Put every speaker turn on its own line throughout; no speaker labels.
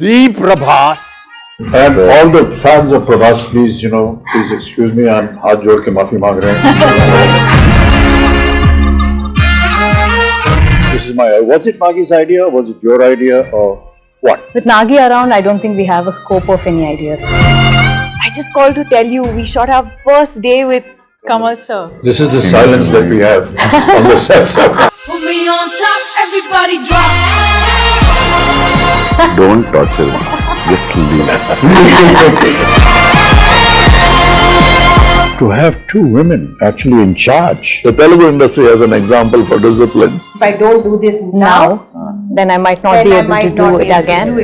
the Prabhas.
And all the fans of Prabhas, please, please excuse me, I'm हाथ जोड़ के माफी मांग रहे हैं. This is was it Nagi's idea, was it your idea, or what?
With Nagi around, I don't think we have a scope of any ideas.
I just called to tell you we shot our first day with Kamal sir.
This is the silence that we have on the set.
Put me on top, everybody drop.
Don't torture me. Just leave.
To have two women actually in charge.
The Telugu industry has an example for discipline.
If I don't do this
Now, then I might not be able to do it again.
I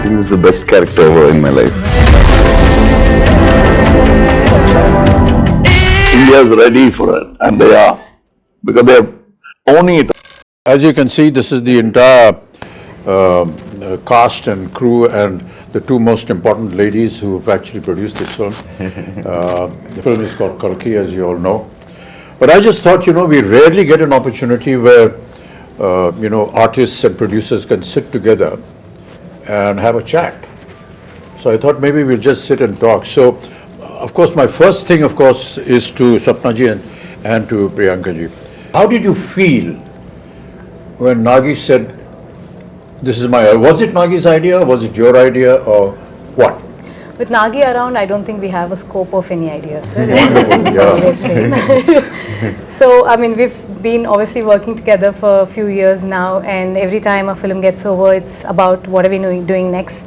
think this is the best character ever in my life. India is ready for it, and they are, because they are owning it.
As you can see, this is the entire cast and crew and the two most important ladies who have actually produced this film. The film is called Kalki, as you all know. But I just thought, we rarely get an opportunity where, artists and producers can sit together and have a chat. So I thought maybe we'll just sit and talk. So, of course, my first thing, of course, is to Sapna ji and to Priyanka ji. How did you feel when Nagi said, was it Nagi's idea, was it your idea, or what?
With Nagi around, I don't think we have a scope of any ideas, sir. It's always same. So, I mean, we've been obviously working together for a few years now, and every time a film gets over, it's about what are we doing next,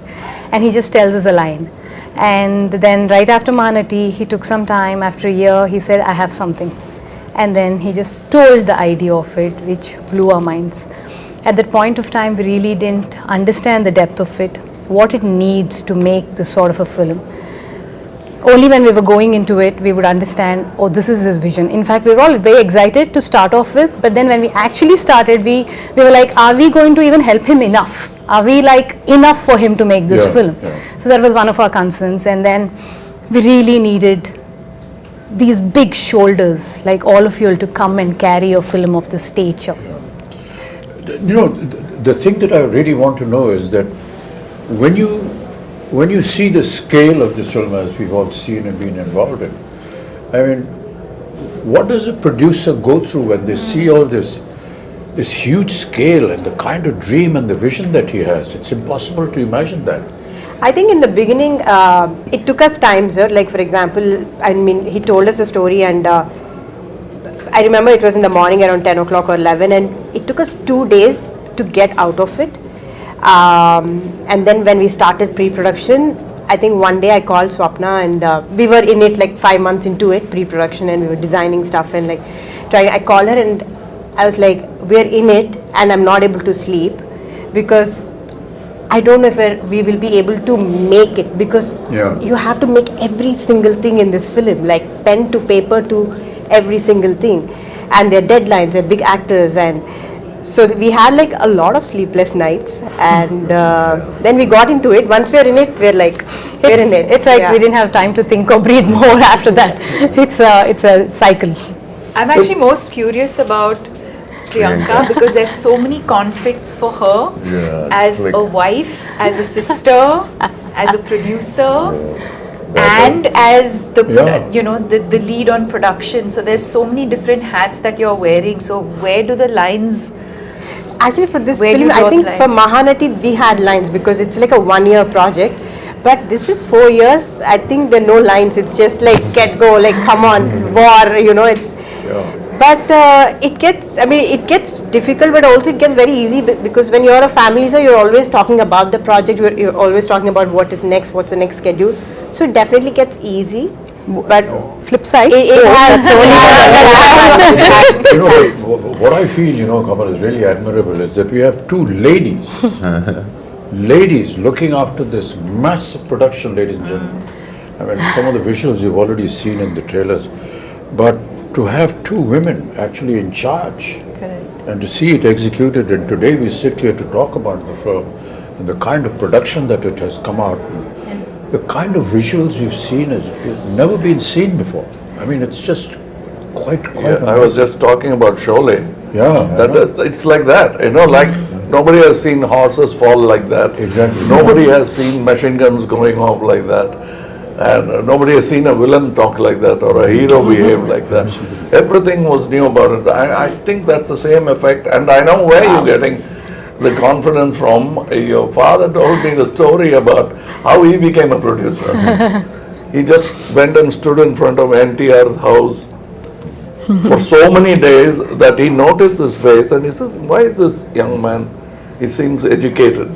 and he just tells us a line. And then right after Manati, he took some time, after a year, he said, I have something. And then he just told the idea of it, which blew our minds. At that point of time, we really didn't understand the depth of it, what it needs to make this sort of a film. Only when we were going into it, we would understand, oh, this is his vision. In fact, we were all very excited to start off with, but then when we actually started, we were like, are we going to even help him enough? Are we enough for him to make this film? Yeah. So that was one of our concerns. And then we really needed these big shoulders, like all of you, to come and carry a film of this stature.
Yeah. The thing that I really want to know is that when you see the scale of this film, as we've all seen and been involved in, I mean, what does a producer go through when they see all this huge scale and the kind of dream and the vision that he has? It's impossible to imagine that.
I think in the beginning, it took us time, sir. Like, for example, I mean, he told us a story, and I remember it was in the morning around 10 o'clock or 11, and it took us 2 days to get out of it. And then when we started pre-production, I think one day I called Swapna, and we were in it like 5 months into it, pre-production, and we were designing stuff and I called her and I was like, we're in it and I'm not able to sleep because I don't know if we will be able to make it, because you have to make every single thing in this film, like pen to paper to every single thing, and their deadlines, they're big actors, and so we had like a lot of sleepless nights, and then we got into it. Once we're in it, we're in it.
It's like we didn't have time to think or breathe more after that. It's a cycle.
I'm actually most curious about Priyanka because there's so many conflicts for her as a wife, as a sister, as a producer, and as the the lead on production. So there's so many different hats that you're wearing. So where do the lines?
Actually, for this film, I think for Mahanati we had lines because it's like a 1-year project. But this is 4 years. I think there are no lines. It's just like get go, like come on, war. It's. But it gets difficult, but also it gets very easy because when you're a family, so you're always talking about the project. You're always talking about what is next, what's the next schedule. So it definitely gets easy. But
flip side,
it has so
many. What I feel, Kamal, is really admirable is that we have two ladies looking after this massive production, ladies and gentlemen. I mean, some of the visuals you've already seen in the trailers, but to have two women actually in charge and to see it executed, and today we sit here to talk about the film and the kind of production that it has come out, and the kind of visuals we've seen has never been seen before. I mean, it's just quite
I was just talking about Sholay.
It's
like that, like Nobody has seen horses fall like that.
Exactly.
Nobody has seen machine guns going off like that. And nobody has seen a villain talk like that or a hero behave like that. Everything was new about it. I think that's the same effect. And I know where you're getting the confidence from. Your father told me the story about how he became a producer. He just went and stood in front of NTR's house for so many days that he noticed this face and he said, why is this young man, he seems educated.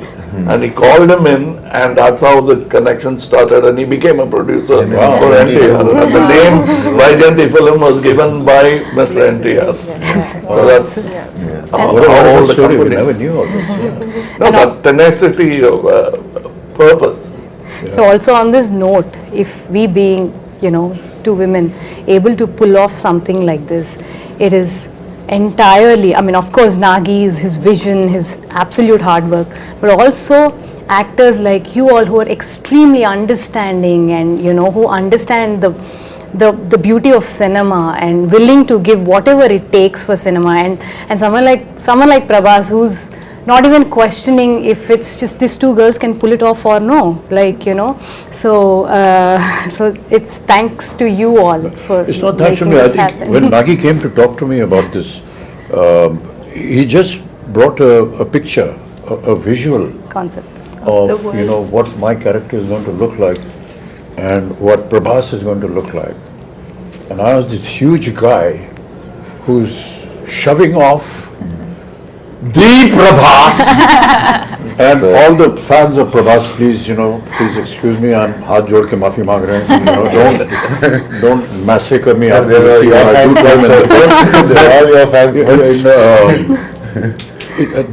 And he called him in and that's how the connection started and he became a producer for NTR. And the name Vaijayanti film was given by Mr. NTR. So that's how
What
the
story? We
company.
never knew all this.
No, but tenacity of purpose.
So also on this note, if we being, two women able to pull off something like this, it is entirely, I mean, of course, Nagi's, his vision, his absolute hard work, but also actors like you all who are extremely understanding and, who understand the beauty of cinema and willing to give whatever it takes for cinema, and someone like Prabhas, who's not even questioning if it's just these two girls can pull it off or no, so it's thanks to you all for
It's not that
making
only. I
this
think
happen.
when Nagi came to talk to me about this, he just brought a picture, a visual
Concept.
of what my character is going to look like and what Prabhas is going to look like. And I was this huge guy who's shoving off the Prabhas. And all the fans of Prabhas, please excuse me, I'm haath jod ke maafi maang rahe hain. Don't massacre me after you see what I do to him in the film.
They're all your fans.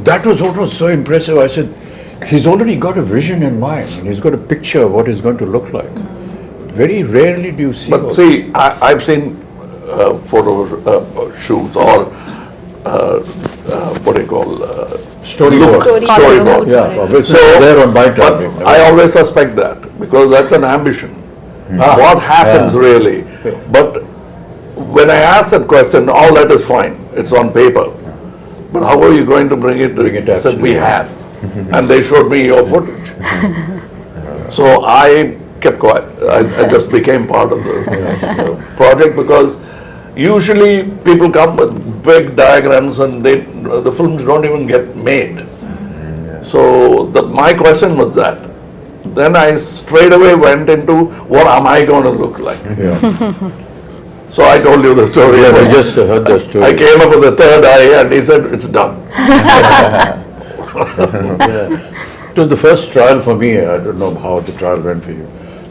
That was what was so impressive. I said, he's already got a vision in mind. And he's got a picture of what he's going to look like. Very rarely do you see.
But see, I've seen photo shoots or what do you call
storyboard.
storyboard.
Yeah,
So,
there on my
but
time.
I always suspect that because that's an ambition. What happens really? But when I asked that question, all that is fine. It's on paper. But how are you going to bring it? I said we had, and they showed me your footage. So I kept quiet. I just became part of the project because usually people come with big diagrams and the films don't even get made. So my question was that. Then I straight away went into what am I going to look like? So I told you the story.
Yeah, I just heard the story.
I came up with the third eye and he said, it's done.
It was the first trial for me. I don't know how the trial went for you.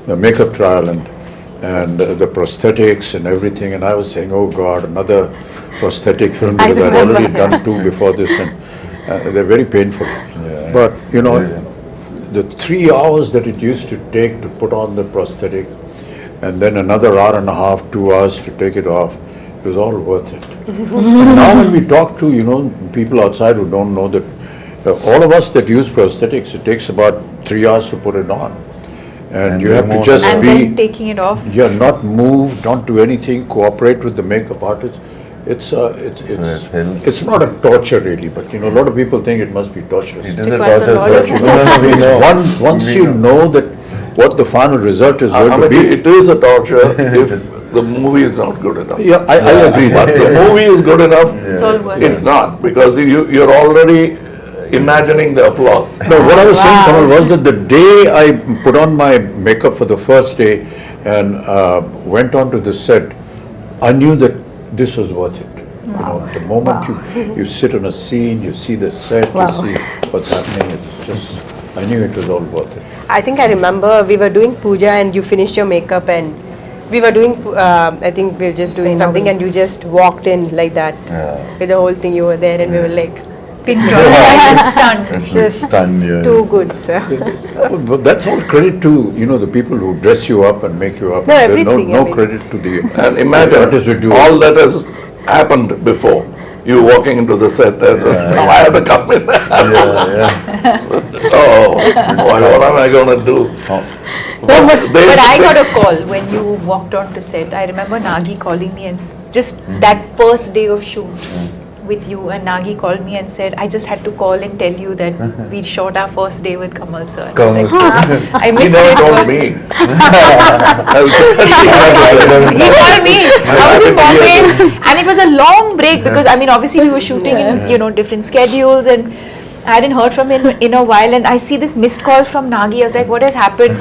The makeup trial and the prosthetics and everything. And I was saying, oh God, another prosthetic film because I'd already done two before this and they're very painful. But the 3 hours that it used to take to put on the prosthetic and then another hour and a half, 2 hours to take it off, it was all worth it. And now when we talk to, people outside who don't know that, all of us that use prosthetics, it takes about 3 hours to put it on. And you have to just
And
be,
then taking it off.
not move, don't do anything, cooperate with the makeup artist. It's not a torture really, but a lot of people think it must be torturous.
It is a
requires a
torture,
lot
sir.
of-
We know.
Once you know that what the final result is going to be.
It is a torture if the movie is not good enough.
Yeah, I agree
But
that.
the movie is good enough,
It's all worth
it's
it.
not, because you're already imagining the applause.
No, what I was saying, Kamal, was that the day I put on my makeup for the first day and went on to the set, I knew that this was worth it. The moment you sit on a scene, you see the set, you see what's happening, it's just, I knew it was all worth it.
I think I remember we were doing puja and you finished your makeup and we were doing, I think we were just doing something and you just walked in like that. With the whole thing you were there and we were like,
Pin drop. I'm stunned.
It's like
just
stunned, yeah.
too good, sir.
But that's all credit to, the people who dress you up and make you up.
No,
There's
everything,
no
I mean.
credit to the
And imagine,
artists who do it.
all that has happened before. You walking into the set and now I have to come in. Oh, what am I going to do?
No,
They-
but I
they-
got a call when you walked on to set. I remember Nagi calling me and just that first day of shoot, with you, and Nagi called me and said, I just had to call and tell you that we shot our first day with Kamal sir. And I was
Kamal
like,
sir.
I
He
missed
never
it.
told
but-
me.
He called me. I was in Bombay, and it was a long break because I mean, obviously we were shooting in different schedules, and I hadn't heard from him in a while. And I see this missed call from Nagi. I was like, "What has happened?"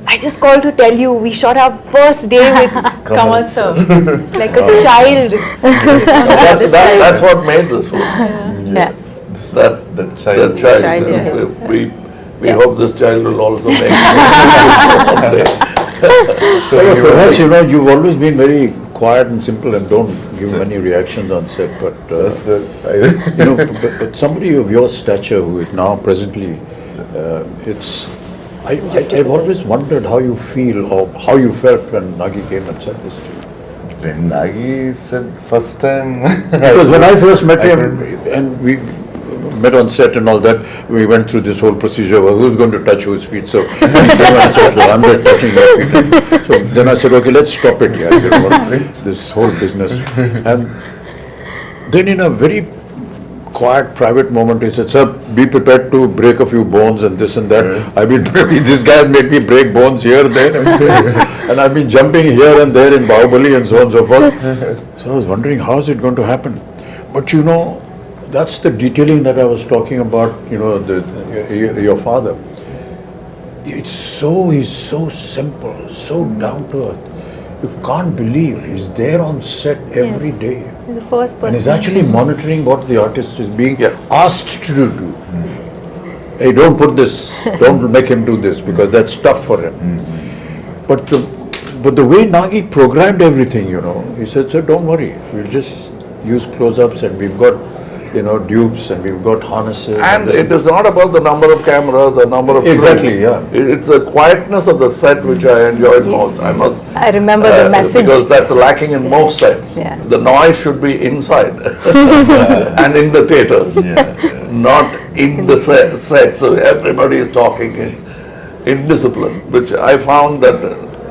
I just called to tell you we shot our first day with Kamal sir, like a child.
That's what made this film.
Yeah.
That
child.
Child, yeah.
We hope this child will also make it one day.
So you
Perhaps, you've always been very quiet and simple and don't give many reactions on set, but,
Yes, sir.
but somebody of your stature who is now presently, I've always wondered how you feel or how you felt when Nagi came and said this to you.
When Nagi said first time,
Because when I first met
I
him,
couldn't-
and we met on set and all that, we went through this whole procedure, well, who's going to touch whose feet? So he came and said, well, I'm not touching your feet. So then I said, okay, let's stop it here, this whole business. And then in a very quiet, private moment, he said, sir, be prepared to break a few bones and this and that. I've been, this guy has made me break bones here, there, and I've been jumping here and there in Bahubali and so on and so forth. So I was wondering, how is it going to happen? But that's the detailing that I was talking about, your father. He's so simple, so down to earth. You can't believe he's there on set every
Yes.
day.
He's the first person.
And he's actually monitoring what the artist is being asked to do. Hey, don't put this, don't make him do this because that's tough for him. But the way Nagi programmed everything, he said, sir, don't worry, we'll just use close-ups and we've got, dupes and we've got harnesses.
And
this
it is not about the number of cameras or number of
Exactly,
crew.
yeah.
It's the quietness of the set which I enjoyed most. I must.
I remember the message.
Because that's lacking in most sets.
Yeah.
The noise should be inside and in the theaters, not in the set. So everybody is talking in discipline, which I found that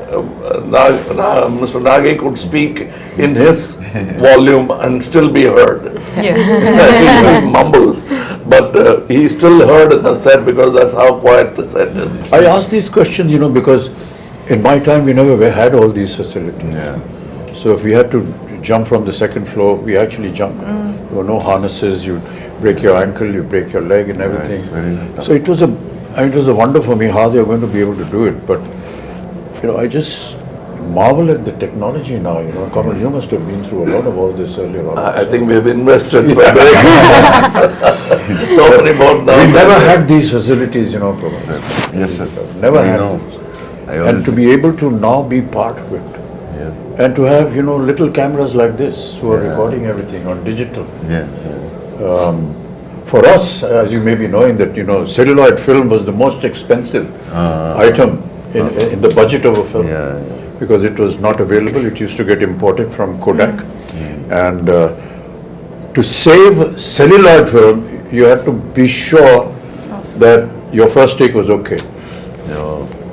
Mr. Nagi could speak in his volume and still be heard.
Yeah.
He mumbles, but he's still heard in the set because that's how quiet the set is.
I ask these questions, because in my time we never had all these facilities. So if we had to jump from the second floor, we actually jumped. There were no harnesses, you break your ankle, you break your leg and everything. So it was a wonder for me how they were going to be able to do it. But I just marvel at the technology now. Kamal, you must have been through a lot of all this earlier on.
I think we have invested so many more now.
We never had these facilities, Prabhas.
Yes, sir.
Never
I
had
know.
them.
I
And
always-
to be able to now be part of it.
Yes.
And to have, little cameras like this who are recording everything on digital. For us, as you may be knowing that, celluloid film was the most expensive item in the budget of a film. Because it was not available, it used to get imported from Kodak. And to save celluloid film, you had to be sure that your first take was okay.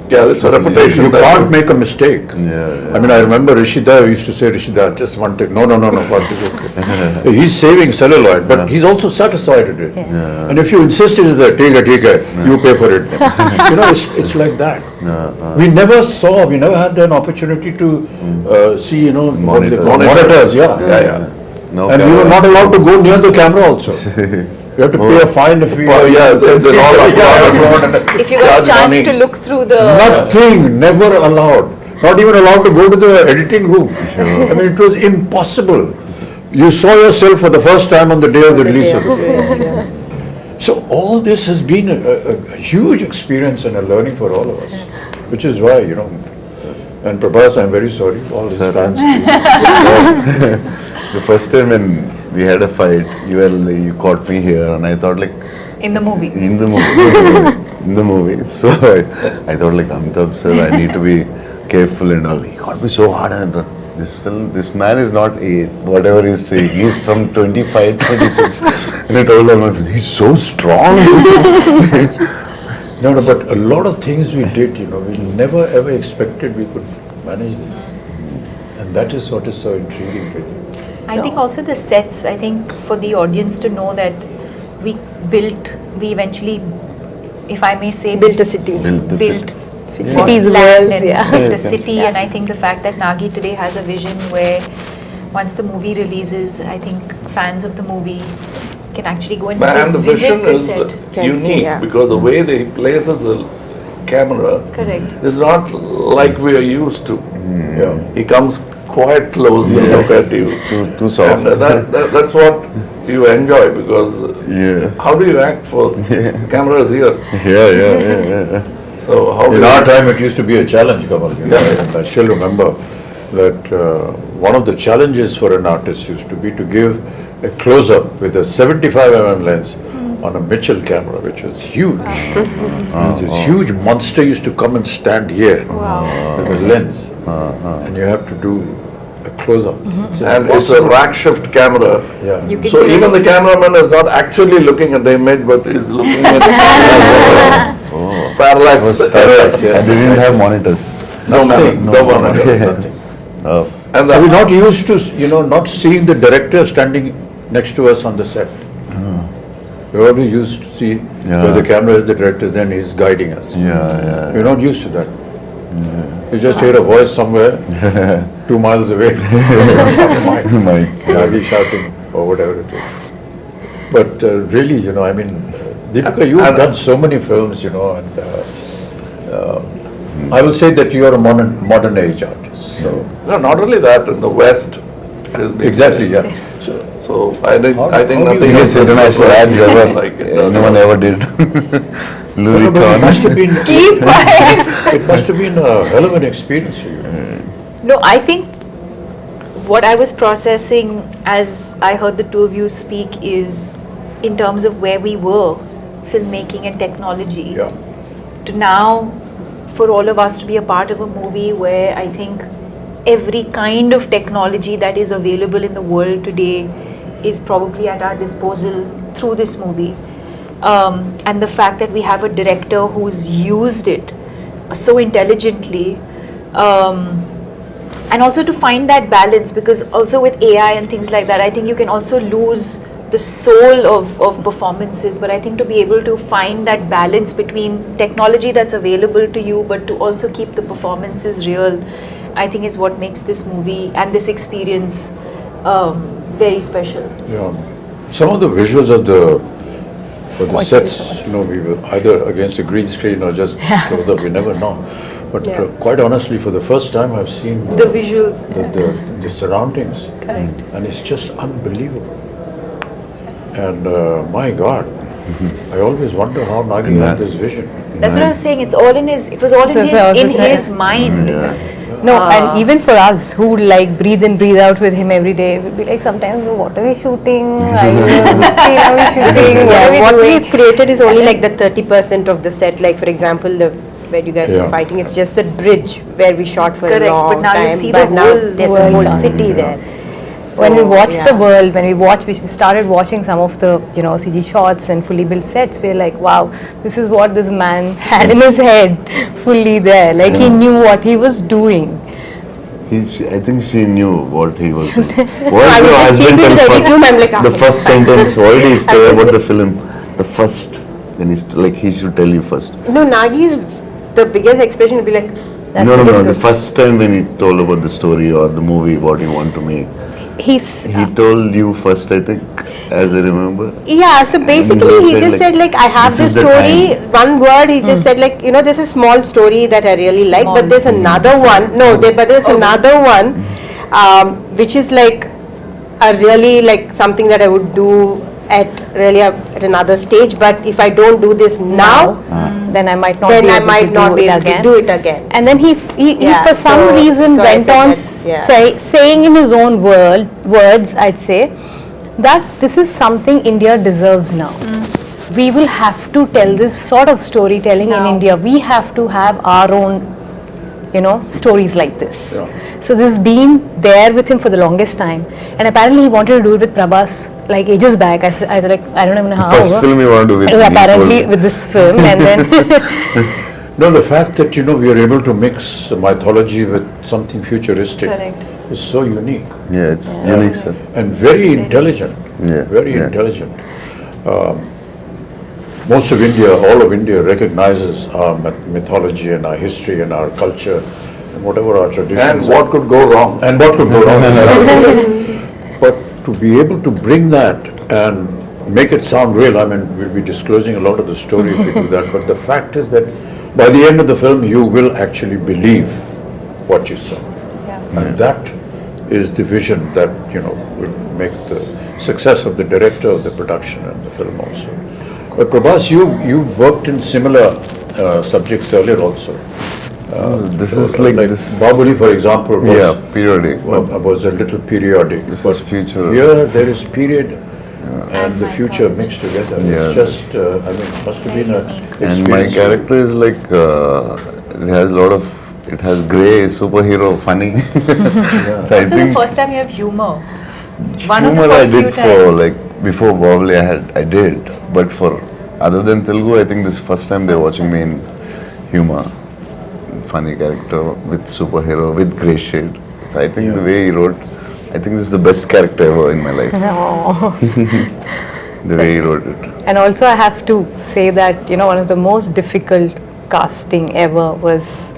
Yeah, that's a reputation.
You can't make a mistake.
Yeah.
I mean, I remember Rishida used to say, Rishida, just one take. No, one take, okay. He's saving celluloid, but he's also satisfied with it. And if you insist it is that, take it, you pay for it. It's like that. We never had an opportunity to see, what they call monitors. Yeah.
No
And we were not allowed to go near the camera also. We have to pay a fine if we...
they're all abroad.
If you got a
Charge money.
chance to look through the...
Nothing, never allowed. Not even allowed to go to the editing room. I mean, it was impossible. You saw yourself for the first time on the day of the release of the film. So all this has been a huge experience and a learning for all of us. Which is why, and Prabhas, I'm very sorry, all his fans.
The first time when we had a fight, you caught me here, and I thought
In the movie.
in the movie. So I thought Amitabh sir, I need to be careful and all. He caught me so hard, and this man is not whatever he's saying. He's some 25, 26, and I told him he's so strong.
No, but a lot of things we did, we never ever expected we could manage this. And that is what is so intriguing with you.
I think also the sets, I think for the audience to know that we eventually, if I may say,
Built a city.
built
Cities,
land
worlds,
and
yeah.
built a city. And I think the fact that Nagi today has a vision where once the movie releases, I think fans of the movie can actually go and
And the
visit
vision
the
is
set.
unique
Yeah.
because the way they places the camera
Correct.
is not like we are used to.
Yeah.
He comes quite close to look at you.
Too soft.
And that's what you enjoy because
Yeah.
how do you act for camera is here?
Yeah.
So how do
In
you
our time, it used to be a challenge, Kamal. You know, and I still remember that one of the challenges for an artist used to be to give a close-up with a 75 lens on a Mitchell camera, which was huge. This huge monster used to come and stand here with a lens, and you have to do a close-up.
And it's a rack shift camera.
Yeah.
You can
So
do
even the cameraman is not actually looking at the image, but is looking at parallax.
Parallax,
And
yes.
they didn't have monitors.
No,
Nothing.
no one.
Nothing.
And
We're
the,
not used to, not seeing the director standing next to us on the set. We're always used to see where the camera is, the director, then he's guiding us.
Yeah.
We're not used to that. You just hear a voice somewhere, 2 miles away.
Mike.
Nagi shouting or whatever it is. But really, I mean, Deepika, you've done so many films, and I will say that you are a modern age artist. So
no, not only that, in the West. it has been-
exactly, yeah.
So I think
How do you
nothing
get
else
Biggest international ads ever
like it.
anyone ever did. Louis
No, but it must have
Vuitton.
been. It must have been a hell of an experience for you.
No, I think what I was processing as I heard the two of you speak is in terms of where we were, filmmaking and technology,
Yeah.
to now for all of us to be a part of a movie where I think every kind of technology that is available in the world today is probably at our disposal through this movie. And the fact that we have a director who's used it so intelligently, and also to find that balance, because also with AI and things like that, I think you can also lose the soul of performances, but I think to be able to find that balance between technology that's available to you but to also keep the performances real, I think is what makes this movie and this experience very special.
Yeah. Some of the visuals of the sets, we were either against a green screen or just close up, we never know. But quite honestly, for the first time, I've seen
The visuals.
the surroundings,
Correct.
and it's just unbelievable. And my God, I always wonder how Nagi had this vision.
That's what I was saying. It was all in his mind.
No, and even for us who like breathe in, breathe out with him every day, we'd be like sometimes, "Oh, what are we shooting? Which scene are we shooting?
What
doing?"
we've created is only like the 30% of the set. Like for example, where you guys were
Yeah.
fighting, it's just the bridge where we shot for
Correct,
a long
but now you
time.
see
but
the
now
whole
there's a
world
whole
done.
city there. So,
When we watched the
yeah.
world, we started watching some of the CG shots and fully built sets, we're like, wow, this is what this man had in his head, fully there. Like he knew what he was doing.
I think she knew what he was doing.
I
What
was
did your
just
husband
speaking to
tell
the
first?
room, I'm like,
The first sentence, what did he say
was
about the
like-
film? The first, when he's like, he should tell you first.
No, Nagi's the biggest expression would be like,
No,
it's
the
good.
first time when he told about the story or the movie, what he want to make. He told you first, I think, as I remember.
Yeah, so basically he
said
just
like,
said like, I have
this
this
is the
story,
time.
one word, he just said like, there's a small story that I really like, but there's another one, but there's another one, which is like a really like something that I would do at another stage, but if I don't do this now,
Then I might not
then
be
I
able
might
to
not
do
be
it
able to
again.
do it again.
And then he
Yeah,
for some
so-
reason
so I
went
said
on
that, yeah.
saying in his own words, I'd say, that this is something India deserves now. We will have to tell this sort of storytelling in
Now.
India. We have to have our own, stories like this.
Yeah.
So this has been there with him for the longest time. And apparently he wanted to do it with Prabhas like ages back. I was like, I don't even know how.
First film you want to do with
Apparently
equal-
with this film, and then
No, the fact that we are able to mix mythology with something futuristic
Correct.
is so unique.
Yeah, it's unique, sir.
And very intelligent.
Yeah,
Very
yeah.
intelligent. Most of India, all of India recognizes our mythology and our history and our culture and whatever our traditions
And
are.
what could go wrong?
And what could go wrong. But to be able to bring that and make it sound real, I mean, we'll be disclosing a lot of the story if we do that, but the fact is that by the end of the film, you will actually believe what you saw. And that is the vision that, will make the success of the director of the production and the film also. But Prabhas, you worked in similar subjects earlier also.
This is like this.
Bahubali, for example, was,
periodic.
was a little periodic.
This
but
is future.
Here there is period and the future mixed together.
Yeah,
It's just, it must have been a
And my
experience.
character is like, it has a lot of, it has grey, superhero, funny. So I
So the
think
first time you have humor. One of the
humor I
first few
did for,
times.
like, before Bahubali I did, but for, other than Telugu, I think this first time they're watching me in humor. Funny character with superhero, with grey shade. So I think the way he wrote, I think this is the best character ever in my life. The way he wrote it.
And also I have to say that, one of the most difficult casting ever was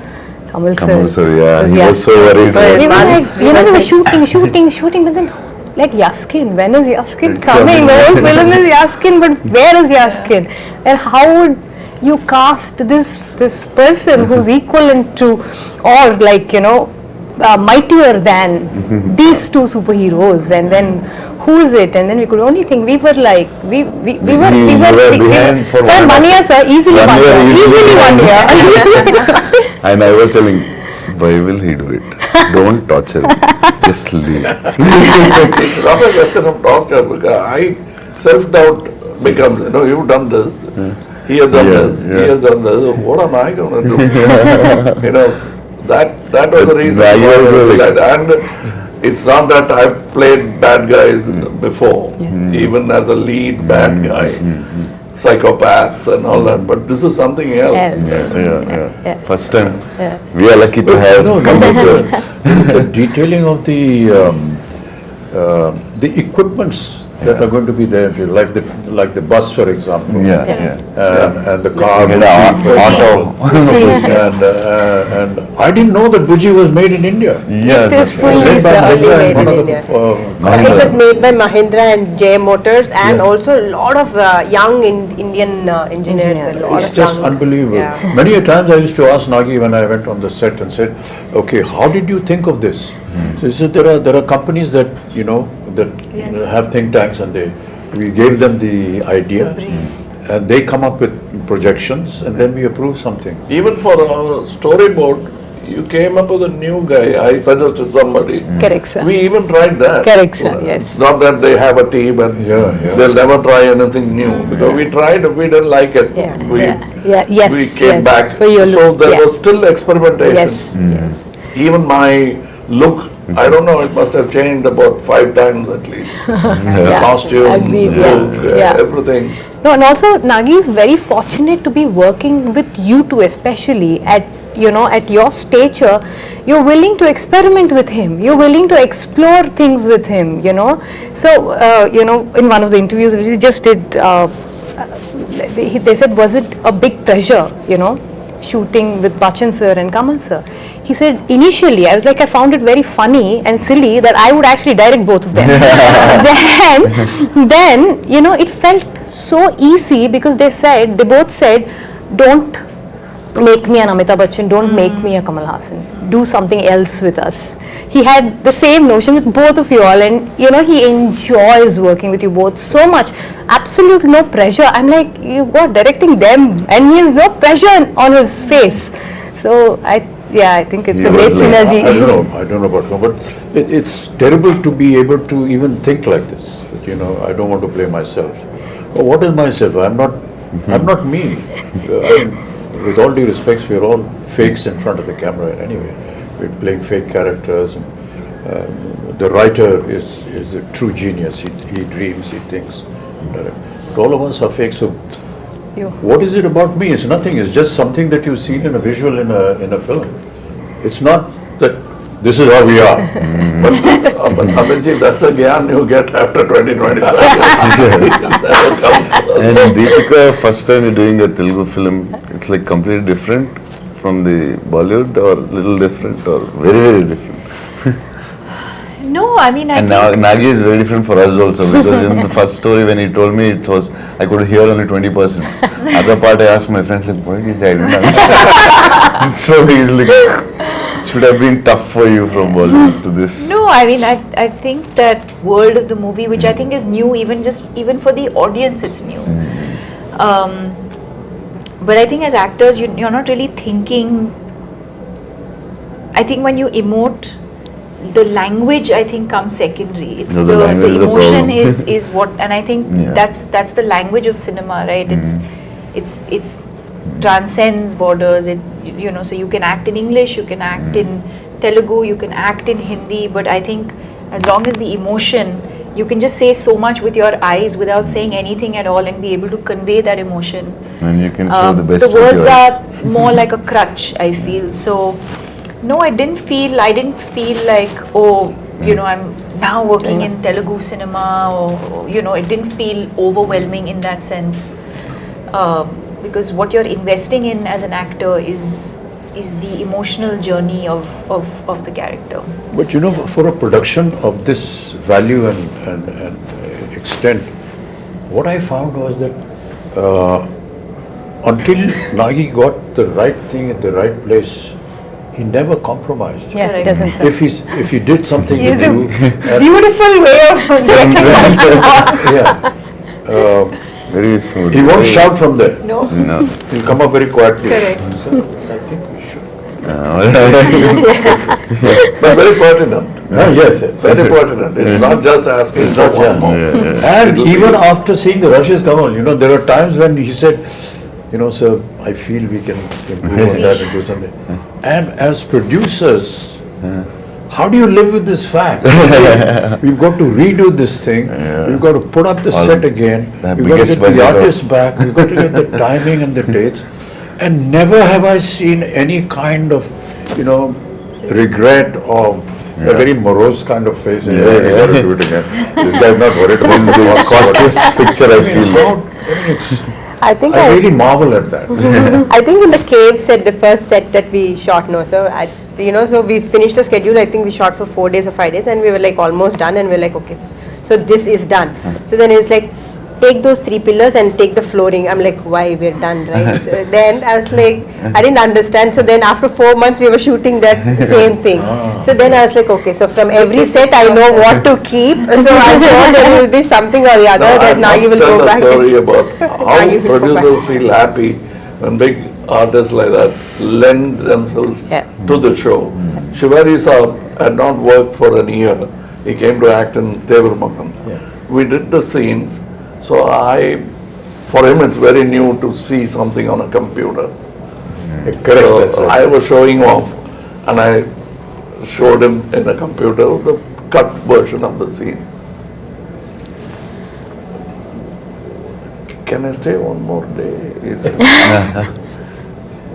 Kamal sir.
Kamal sir, yeah, he was so
Yaskin.
worried.
We were
Once
like, they were shooting, but then like Yaskin, when is Yaskin coming? The whole film is Yaskin, but where is Yaskin? And how would you cast this person who's equivalent to, or like, mightier than these two superheroes, and then who is it? And then we could only think, we were like, we were
behind for
1 year, sir, easily 1 year, easily 1 year.
And I was telling, why will he do it? Don't torture him. Just leave.
It's not a question of torture, because self-doubt becomes, you've done this, he has done this, he has done this, so what am I going to do? That was the reason.
I also like-
And it's not that I've played bad guys before, even as a lead bad guy, psychopaths and all that, but this is something else.
Yeah. First time, we are lucky to have Kamal sir.
The detailing of the equipments that are going to be there, like the bus, for example. And the car,
And
Buji, for
auto.
example. And I didn't know that Buji was made in India.
Yeah,
It is
that's
fully
right.
Made by
early
Mahindra
made
and one
in
of the,
India. It was made by Mahindra and J Motors, and also a lot of young Indian engineers. A lot
It's
of
just
young-
unbelievable.
Yeah.
Many a times I used to ask Nagi when I went on the set and said, okay, how did you think of this? So he said, there are companies that, that have think tanks, and we gave them the idea, and they come up with projections, and then we approve something.
Even for a storyboard, you came up with a new guy, I suggested somebody.
Correct, sir.
We even tried that.
Correct, sir, yes.
It's not that they have a team and they'll never try anything new, because we tried, we didn't like it.
Yeah.
Yes.
We came back,
So your
so
look,
there was still experimentation.
Yes.
Even my look, I don't know, it must have changed about 5 times at least. Costume,
Agreed,
look,
yeah.
everything.
No, and also Nagi is very fortunate to be working with you two, especially at your stature. You're willing to experiment with him. You're willing to explore things with him. So in one of the interviews which we just did, they said, was it a big pressure? Shooting with Bachchan sir and Kamal sir. He said, initially, I was like, I found it very funny and silly that I would actually direct both of them. then, it felt so easy, because they both said, don't make me an Amitabh Bachchan, don't make me a Kamal Haasan. Do something else with us. He had the same notion with both of you all, and he enjoys working with you both so much. Absolute no pressure. I'm like, you got directing them, and he has no pressure on his face. So I think it's a great synergy.
I don't know about him, but it's terrible to be able to even think like this. I don't want to play myself. But what is myself? I'm not me. With all due respects, we're all fakes in front of the camera anyway. We're playing fake characters. And, the writer is a true genius. He dreams, he thinks. But all of us are fake. So, what is it about me? It's nothing. It's just something that you've seen in a visual in a film. It's not that this is how we are.
But Abhijit, that's a gyan you get after 2025.
And Deepika, first time you're doing a Telugu film, it's like completely different from the Bollywood, or little different, or very, very different?
No, I mean, I
And
think
Nagi is very different for us also, because in the first story when he told me, it was, I could hear only 20%. Other part I asked my friends, like, what did he say? I didn't understand. So he's like, should have been tough for you from Bollywood to this.
no, I mean, I think that world of the movie, which I think is new, even for the audience, it's new. But I think as actors, you're not really thinking. I think when you emote, the language I think comes secondary. It's
No, the language is a
emotion
problem.
is what, and I think
Yeah.
that's the language of cinema, right? It's transcends borders. So you can act in English, you can act in Telugu, you can act in Hindi, but I think as long as the emotion, you can just say so much with your eyes without saying anything at all and be able to convey that emotion.
And you can show the best
The
of
words
your eyes.
are more like a crutch, I feel. So no, I didn't feel like, I'm now working in Telugu cinema, or it didn't feel overwhelming in that sense, because what you're investing in as an actor is the emotional journey of the character.
But for a production of this value and extent, what I found was that until Nagi got the right thing at the right place, he never compromised.
Yeah, it
Correct.
doesn't sound.
If he did something
He
with
has a
you,
beautiful way of getting what he wants.
yeah,
Very smooth.
he won't shout from there.
No.
No.
He'll come up very quietly.
Correct.
So I think we should.
But very pertinent.
Yes,
Very pertinent. It's not just asking for one more.
And even after seeing the rushes, Kamal, there are times when he said, sir, I feel we can improve on that and do something. And as producers, how do you live with this fact? We've got to redo this thing. We've got to put up the set again.
the
We've got to
biggest
get
budget
the
of-
artists back. We've got to get the timing and the dates. And never have I seen any kind of, regret or a very morose kind of face. Hey, we got to do it again. This guy's not worried about the
Costliest picture I feel.
I think
I really marvel at that.
I think in the cave set, the first set that we shot, so we finished the schedule. I think we shot for 4 days or 5 days, and we were like almost done, and we were like, okay, so this is done. So then it's like, take those 3 pillars and take the flooring. I'm like, why, we're done, right? So then I was like, I didn't understand. So then after 4 months, we were shooting that same thing. So then I was like, okay, so from every set, I know what to keep. So I thought there will be something or the other
No, I
that now you
must
will
tell
go
a
back.
story about how
Now you will go
producers feel happy when big artists like that lend themselves
Yeah.
to the show. Shivari Saab had not worked for a year. He came to act in Tevarmakan. We did the scenes, so for him it's very new to see something on a computer.
Correct.
So
That's right.
I was showing off, and I showed him in a computer the cut version of the scene. Can I stay one more day? He said,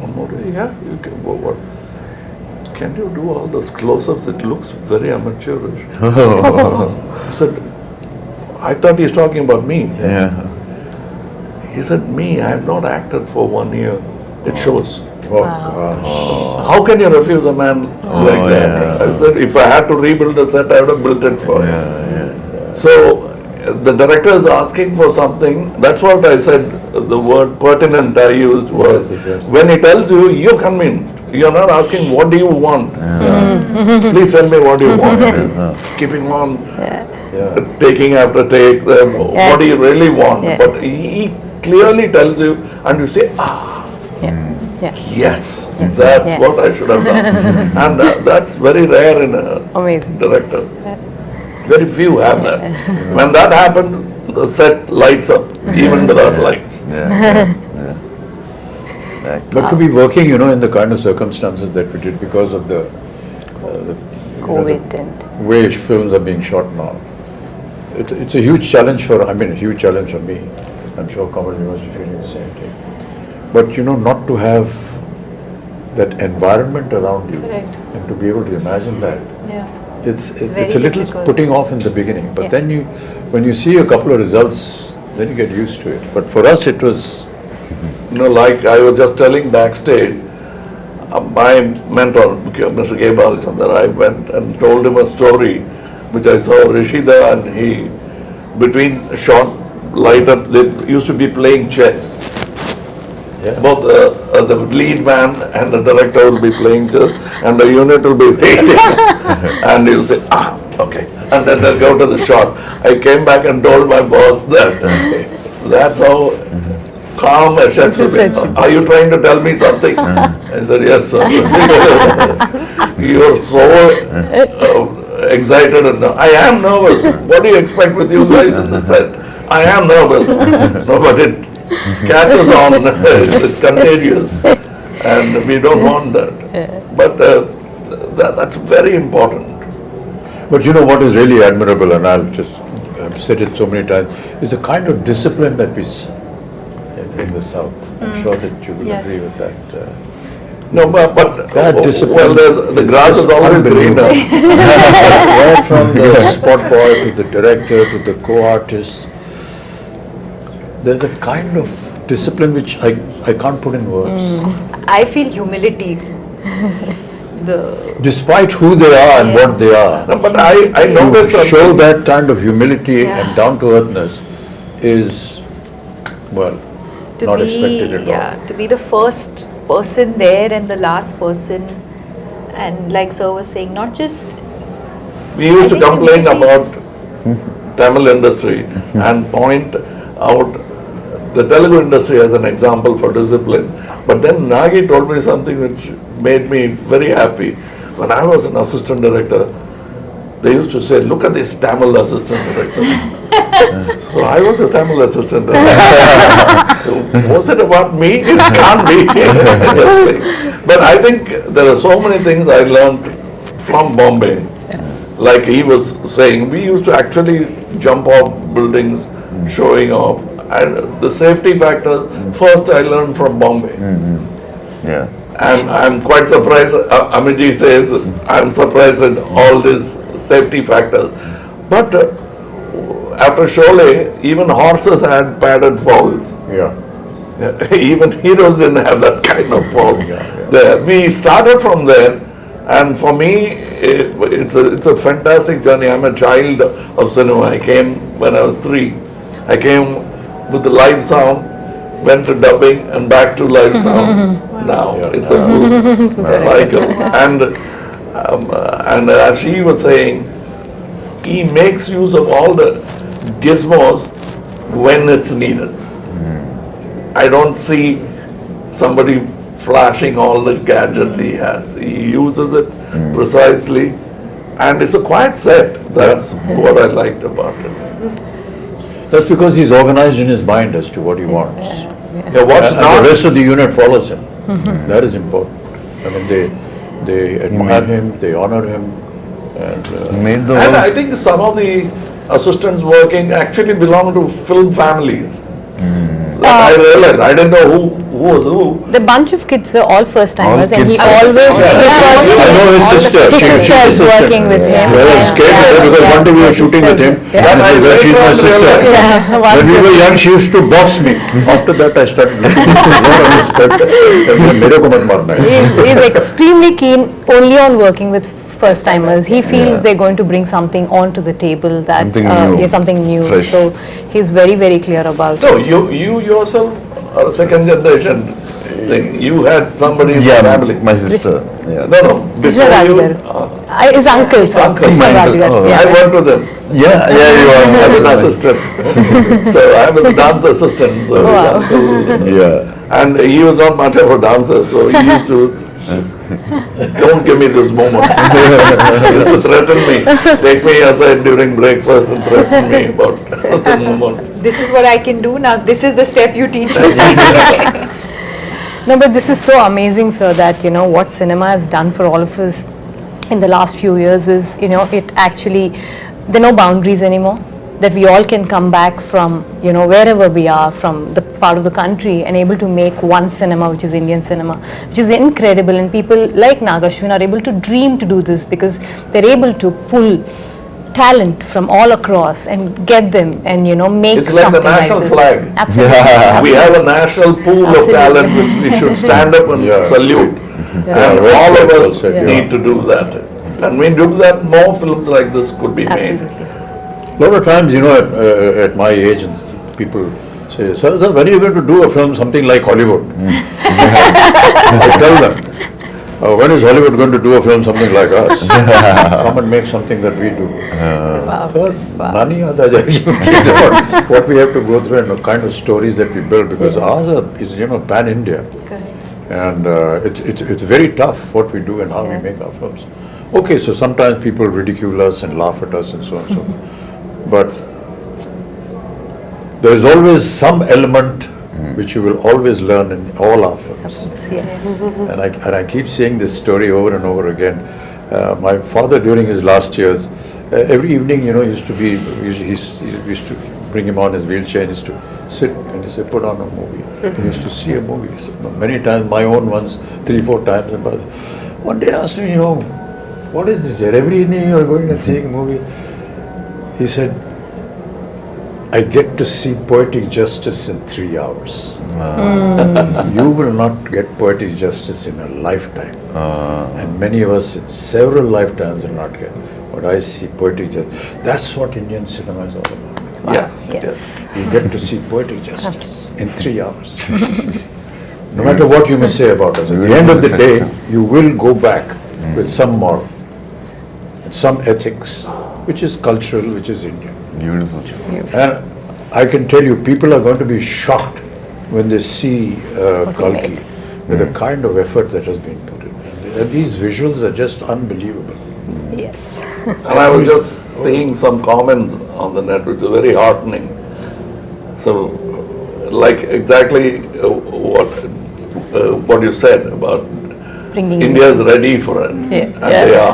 one more day? Yeah, you can go. What? Can you do all those close-ups? It looks very amateurish. I said, I thought he's talking about me.
Yeah.
He said, me, I have not acted for 1 year. It shows.
Oh, gosh.
How can you refuse a man like that?
yeah.
I said, if I had to rebuild the set, I would have built it for him. So, the director is asking for something. That's what I said, the word pertinent I used was,
Yes, yes.
when he tells you, you're convinced. You're not asking, what do you want? Please tell me what you want. Keeping on, taking after take, what do you really want?
Yeah.
But he clearly tells you, and you say,
Yeah.
yes, that's
Yeah.
what I should have done. And that's very rare in a
Amazing.
director. Very few have that. When that happens, the set lights up, even without lights.
But to be working, in the kind of circumstances that we did because of the
COVID and
way films are being shot now, it's a huge challenge a huge challenge for me. I'm sure Kamal, you must be feeling the same thing. But not to have that environment around you,
Correct.
and to be able to imagine that,
Yeah.
it's
very
a little
difficult.
putting off in the beginning. But
Yeah.
then when you see a couple of results, then you get used to it. But for us, it was.
Like I was just telling backstage, my mentor, Mr. K. Balachandar, I went and told him a story which I saw Rishida, and he, between shot, light up, they used to be playing chess.
Yeah.
Both the lead man and the director will be playing chess, and the unit will be waiting. And he'll say, okay. And then they'll go to the shot. I came back and told my boss that that's how calm a chef will be. Are you trying to tell me something? I said, yes, sir. You're so excited. And I am nervous. What do you expect with you guys in the set? I am nervous. No, but it catches on. It's contagious. And we don't want that. But that's very important.
But you know what is really admirable, and I've said it so many times, is the kind of discipline that we see in the South. I'm sure that you will
Yes.
agree with that.
No, but
That discipline
the grass is always greener.
Right from the spot boy to the director to the co-artist, there's a kind of discipline which I can't put in words.
I feel humility.
Despite who they are and what they are,
No, but I noticed
to show
something.
that kind of humility
Yeah.
and down-to-earthness is, well,
To
not
be,
expected at all.
to be the first person there and the last person, and like sir was saying, not just
We used to
I think
complain
maybe-
about Tamil industry and point out the Telugu industry as an example for discipline. But then Nagi told me something which made me very happy. When I was an assistant director, they used to say, look at this Tamil assistant director. So I was a Tamil assistant director. So was it about me? It can't be. But I think there are so many things I learned from Bombay. Like he was saying, we used to actually jump off buildings, showing off. And the safety factors, first I learned from Bombay.
Yeah.
And I'm quite surprised, Amiji says, I'm surprised with all these safety factors. But after Sholay, even horses had padded falls.
Yeah.
Even heroes didn't have that kind of fall. There. We started from there, and for me, it's a fantastic journey. I'm a child of cinema. I came when I was 3. I came with the live sound, went to dubbing and back to live sound. Now it's a full cycle. And as she was saying, he makes use of all the gizmos when it's needed. I don't see somebody flashing all the gadgets he has. He uses it precisely, and it's a quiet set. That's what I liked about it.
That's because he's organized in his mind as to what he wants.
Yeah, what's
And
not
the rest of the unit follows him. That is important. I mean, they admire him, they honor him, and
Made the
And
whole
I think some of the assistants working actually belong to film families. I realized, I didn't know who was who.
The bunch of kids are all first timers,
All
and he
kids.
always refers to
I know his sister.
his
She's
sister is
assistant.
working with him.
I was scared of her because one day we were shooting with him.
Yeah.
And he said, "Well, she's my sister." When we were young, she used to box me. After that, I started looking more on respect. मेरे को मत मारना है.
He is extremely keen only on working with first timers. He feels they're going to bring something onto the table that
Something new.
something new.
Fresh.
So he's very, very clear about
No,
it.
you yourself are a second generation thing. You had somebody in the family.
my sister. Yeah.
No,
Krishna
before you,
Rajgar. His uncle, sir.
Uncle,
Krishna
my uncle.
Rajgar.
Oh,
Yeah.
I worked with him
Yeah, you
as an
are.
assistant. So I was a dance assistant. So his
Wow.
uncle,
Yeah.
and he was not much of a dancer, so he used to. Don't give me this moment. He used to threaten me. Take me aside during breakfast and threaten me about the moment.
this is what I can do now. This is the step you teach me.
No, but this is so amazing, sir, that, what cinema has done for all of us in the last few years is, it actually, there are no boundaries anymore. that we all can come back from, wherever we are, from the part of the country, and able to make one cinema, which is Indian cinema, which is incredible. And people like Nagashwin are able to dream to do this because they're able to pull talent from all across and get them and make
It's like
something
the national
like this.
flag.
Absolutely.
We have a national pool of
Absolutely.
talent which we should stand up and salute. And
well
all
said,
of
well
us
said, yeah.
need to do that. And when we do that, more films like this could be made.
Absolutely, sir.
A lot of times, at my age, and people say, sir, when are you going to do a film, something like Hollywood? I tell them, when is Hollywood going to do a film, something like us? Come and make something that we do. Nani aata jayegi. What we have to go through and the kind of stories that we build, because ours is, pan-India. And it's very tough what we do and how we make our films. Okay, so sometimes people ridicule us and laugh at us and so on and so forth. But there is always some element which you will always learn in all our films.
Yes.
And I keep saying this story over and over again. My father, during his last years, every evening, he used to be, we used to bring him on his wheelchair and he used to sit and he said, put on a movie. He used to see a movie. So many times, my own ones, 3-4 times. And one day I asked him, what is this here? Every evening you are going and seeing a movie. He said, I get to see poetic justice in 3 hours. You will not get poetic justice in a lifetime. And many of us in several lifetimes will not get. But I see poetic justice. That's what Indian cinema is all about.
Wow.
Yes,
Yes.
You get to see poetic justice in 3 hours. No matter what you may say about us, at the end of the day, you will go back with some moral, some ethics, which is cultural, which is Indian.
Beautiful.
And I can tell you, people are going to be shocked when they see Kalki with the kind of effort that has been put in. And these visuals are just unbelievable.
Yes.
And I was just seeing some comments on the net which are very heartening. So, like exactly what you said about
Bringing
India is ready for it. And they are.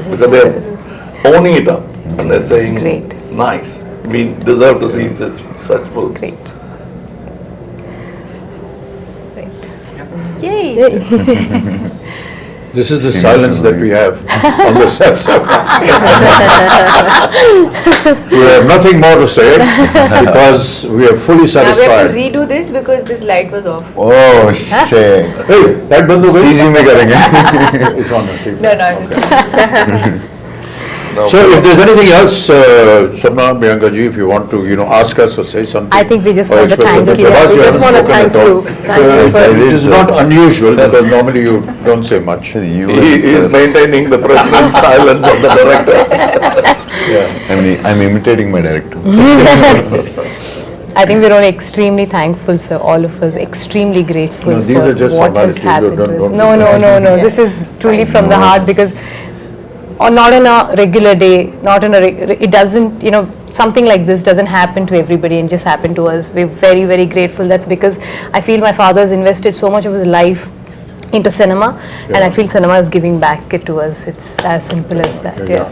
Because they're owning it up. And they're saying,
Great.
nice. We deserve to see such films.
Great.
Yay!
This is the silence that we have on the set. We have nothing more to say because we are fully
Now we have to
satisfied.
redo this because this light was off.
Oh, shit.
Hey, that band
CG में करेंगे.
It's on the TV.
No, I'm just
So if there's anything else, Sarna, Priyanka ji, if you want to, ask us or say something.
I think we just
or
want to
express
thank
something.
you.
Prabhas,
We just
haven't
want to
spoken
thank
at all.
you. Thank you for
Which is not unusual because normally you don't say much.
You
He is maintaining the president's silence of the director.
I'm imitating my director.
I think we're all extremely thankful, sir, all of us, extremely grateful
No, these
for
are just
what has
formalities.
happened.
Don't
No. This is truly from the heart because not on a regular day, it doesn't, something like this doesn't happen to everybody and just happen to us. We're very, very grateful. That's because I feel my father's invested so much of his life into cinema and I feel cinema is giving back it to us. It's as simple as that. Yeah.